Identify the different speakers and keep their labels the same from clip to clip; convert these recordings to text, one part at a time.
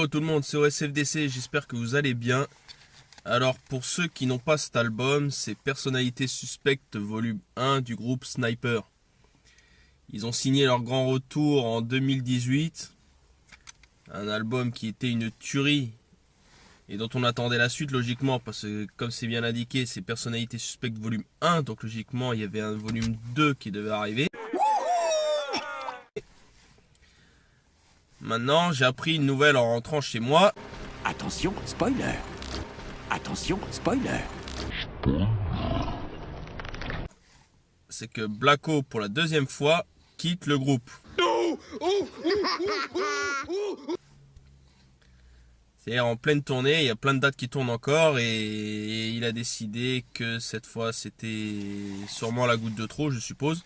Speaker 1: Yo tout le monde, c'est OSFDC, j'espère que vous allez bien. Alors pour ceux qui n'ont pas cet album, c'est Personnalité Suspecte volume 1 du groupe Sniper. Ils ont signé leur grand retour en 2018. Un album qui était une tuerie et dont on attendait la suite logiquement parce que comme c'est bien indiqué, c'est Personnalité Suspecte volume 1. Donc logiquement il y avait un volume 2 qui devait arriver. Maintenant, j'ai appris une nouvelle en rentrant chez moi.
Speaker 2: Attention, spoiler. Attention, spoiler.
Speaker 1: C'est que Blacko, pour la deuxième fois, quitte le groupe. C'est-à-dire en pleine tournée, il y a plein de dates qui tournent encore et il a décidé que cette fois c'était sûrement la goutte de trop, je suppose.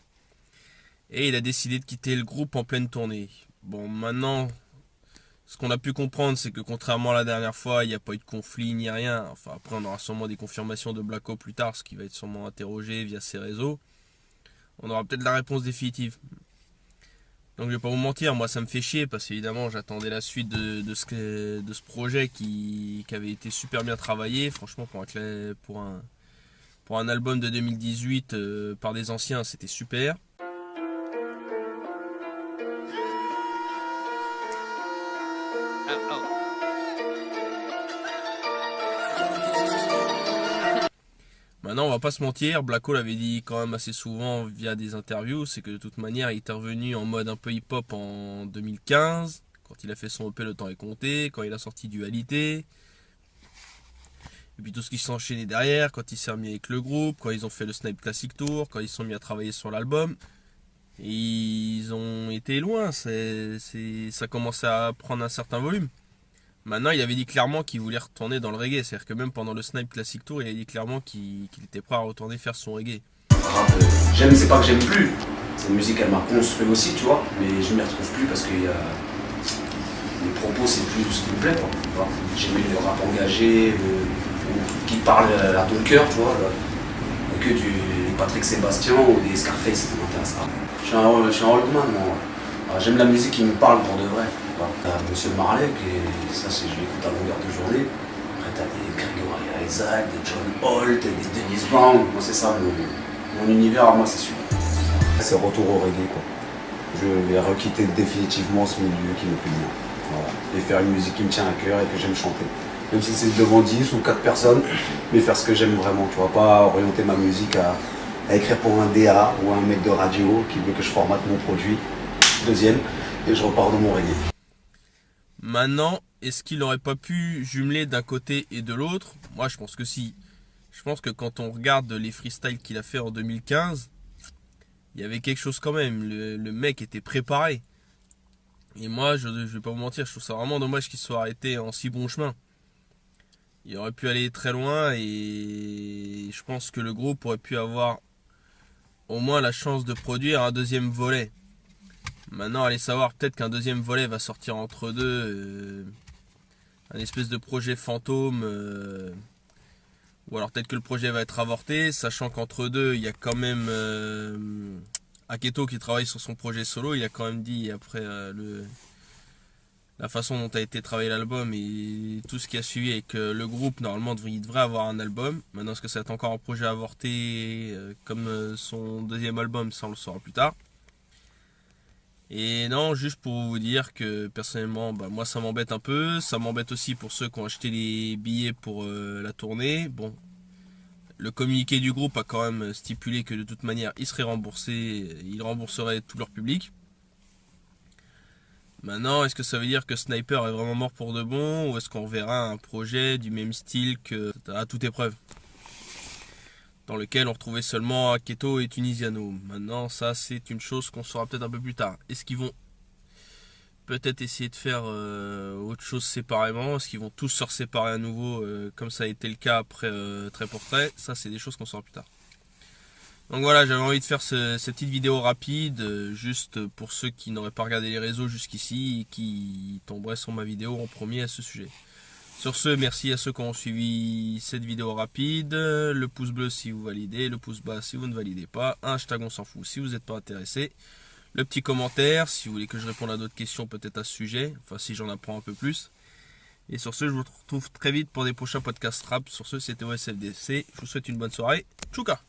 Speaker 1: Et il a décidé de quitter le groupe en pleine tournée. Bon, maintenant, ce qu'on a pu comprendre, c'est que contrairement à la dernière fois, il n'y a pas eu de conflit ni rien. Enfin, après, on aura sûrement des confirmations de Blacko plus tard, ce qui va être sûrement interrogé via ses réseaux. On aura peut-être la réponse définitive. Donc, je vais pas vous mentir, moi, ça me fait chier parce qu'évidemment, j'attendais la suite de ce projet qui avait été super bien travaillé. Franchement, pour un album de 2018 par des anciens, c'était super. Maintenant, on va pas se mentir, Blacko l'avait dit quand même assez souvent via des interviews, c'est que de toute manière, il était revenu en mode un peu hip-hop en 2015, quand il a fait son EP Le Temps est compté, quand il a sorti Dualité, et puis tout ce qui s'est enchaîné derrière, quand il s'est remis avec le groupe, quand ils ont fait le Snipe Classic Tour, quand ils se sont mis à travailler sur l'album. Et ils ont été loin, ça commençait à prendre un certain volume. Maintenant, il avait dit clairement qu'il voulait retourner dans le reggae. C'est-à-dire que même pendant le Snipe Classic Tour, il a dit clairement qu'il était prêt à retourner faire son reggae.
Speaker 3: J'aime, c'est pas que j'aime plus. Cette musique, elle m'a construit aussi, tu vois. Mais je m'y retrouve plus parce que les propos, c'est plus ce qui me plaît, quoi. J'aimais le rap engagé, qui parle à ton cœur, tu vois. Que du Patrick Sébastien ou des Scarface, ça m'intéresse pas. Je suis un rockman, moi. J'aime la musique qui me parle pour de vrai. Monsieur Marley, et ça je l'écoute à longueur de journée. Après t'as des Gregory Isaac, des John Holt, des Dennis Brown. Moi c'est ça mon univers à moi, c'est sûr.
Speaker 4: C'est retour au reggae, quoi. Je vais requitter définitivement ce milieu qui me plaît bien. Voilà. Et faire une musique qui me tient à cœur et que j'aime chanter. Même si c'est devant 10 ou 4 personnes, mais faire ce que j'aime vraiment. Tu vois, pas orienter ma musique à écrire pour un DA ou un mec de radio qui veut que je formate mon produit. Deuxième, et je repars dans mon reggae.
Speaker 1: Maintenant, est-ce qu'il n'aurait pas pu jumeler d'un côté et de l'autre? Moi, je pense que si. Je pense que quand on regarde les freestyles qu'il a fait en 2015, il y avait quelque chose quand même. Le mec était préparé. Et moi, je vais pas vous mentir, je trouve ça vraiment dommage qu'il soit arrêté en si bon chemin. Il aurait pu aller très loin et je pense que le groupe aurait pu avoir au moins la chance de produire un deuxième volet. Maintenant, allez savoir, peut-être qu'un deuxième volet va sortir entre deux, un espèce de projet fantôme, ou alors peut-être que le projet va être avorté, sachant qu'entre deux, il y a quand même Aketo qui travaille sur son projet solo, il a quand même dit après la façon dont a été travaillé l'album et tout ce qui a suivi, et que le groupe, normalement, il devrait avoir un album. Maintenant, est-ce que ça va être encore un projet avorté comme son deuxième album, ça on le saura plus tard. Et non, juste pour vous dire que personnellement, moi ça m'embête un peu. Ça m'embête aussi pour ceux qui ont acheté les billets pour la tournée. Bon, le communiqué du groupe a quand même stipulé que de toute manière, ils seraient remboursés. Ils rembourseraient tout leur public. Maintenant, est-ce que ça veut dire que Sniper est vraiment mort pour de bon? Ou est-ce qu'on verra un projet du même style que à toute épreuve, dans lequel on retrouvait seulement Aketo et Tunisiano? Maintenant, ça c'est une chose qu'on saura peut-être un peu plus tard. Est-ce qu'ils vont peut-être essayer de faire autre chose séparément? Est-ce qu'ils vont tous se séparer à nouveau comme ça a été le cas après Trait pour Trait? Ça c'est des choses qu'on saura plus tard. Donc voilà, j'avais envie de faire cette petite vidéo rapide, juste pour ceux qui n'auraient pas regardé les réseaux jusqu'ici et qui tomberaient sur ma vidéo en premier à ce sujet. Sur ce, merci à ceux qui ont suivi cette vidéo rapide. Le pouce bleu si vous validez, le pouce bas si vous ne validez pas. Un hashtag on s'en fout si vous n'êtes pas intéressé. Le petit commentaire si vous voulez que je réponde à d'autres questions peut-être à ce sujet. Enfin si j'en apprends un peu plus. Et sur ce, je vous retrouve très vite pour des prochains podcasts rap. Sur ce, c'était OSFDC. Je vous souhaite une bonne soirée. Tchouka!